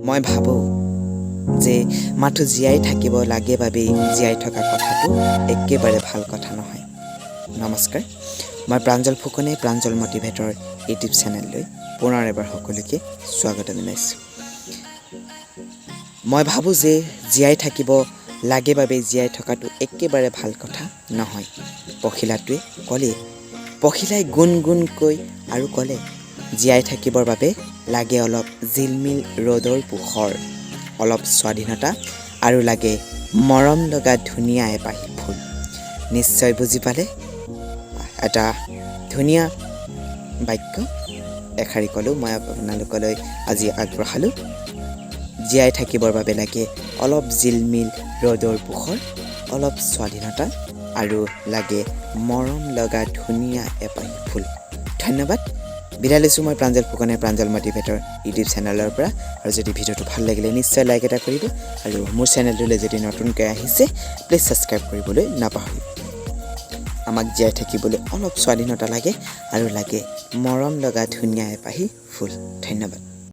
মই ভাবোঁ যে মাথো জীয়াই থাকিব লাগে বাবে জীয়াই থকা কথাটো একেবাৰে ভাল কথা নহয়। নমস্কাৰ, মই প্ৰাঞ্জল ফুকনে প্ৰাঞ্জল মটিভেটৰ ইউটিউব চেনেললৈ পুনৰ এবাৰ সকলোকে স্বাগত জনাইছোঁ। মই ভাবোঁ যে জীয়াই থাকিব লাগে বাবে জীয়াই থকাটো একেবাৰে ভাল কথা নহয়। পখিলাটোৱে ক'লে, পখিলাই গুণগুণকৈ আৰু ক'লে, জীয়াই থাকিবৰ বাবে লাগে অলপ জিলমিল ৰ'দৰ পোহৰ, অলপ স্বাধীনতা আৰু লাগে মৰম লগা ধুনীয়া এপাহি ফুল। নিশ্চয় বুজি পালে? এটা ধুনীয়া বাক্য এষাৰি ক'লোঁ মই আপোনালোকলৈ আজি আগবঢ়ালোঁ। জীয়াই থাকিবৰ বাবে লাগে অলপ জিলমিল ৰ'দৰ পোহৰ, অলপ স্বাধীনতা আৰু লাগে মৰম লগা ধুনীয়া এপাহি ফুল। ধন্যবাদ। বিদায় লৈছোঁ মই প্ৰাঞ্জল ফুকনে প্ৰাঞ্জল মটিভেটৰ ইউটিউব চেনেলৰ পৰা। আৰু যদি ভিডিঅ'টো ভাল লাগিলে নিশ্চয় লাইক এটা কৰিব, আৰু মোৰ চেনেলটোলৈ যদি নতুনকৈ আহিছে প্লিজ ছাবস্ক্ৰাইব কৰিবলৈ নাপাহৰিব। আমাক জীয়াই থাকিবলৈ অলপ স্বাধীনতা লাগে আৰু লাগে মৰম লগা ধুনীয়া এপাহি ফুল। ধন্যবাদ।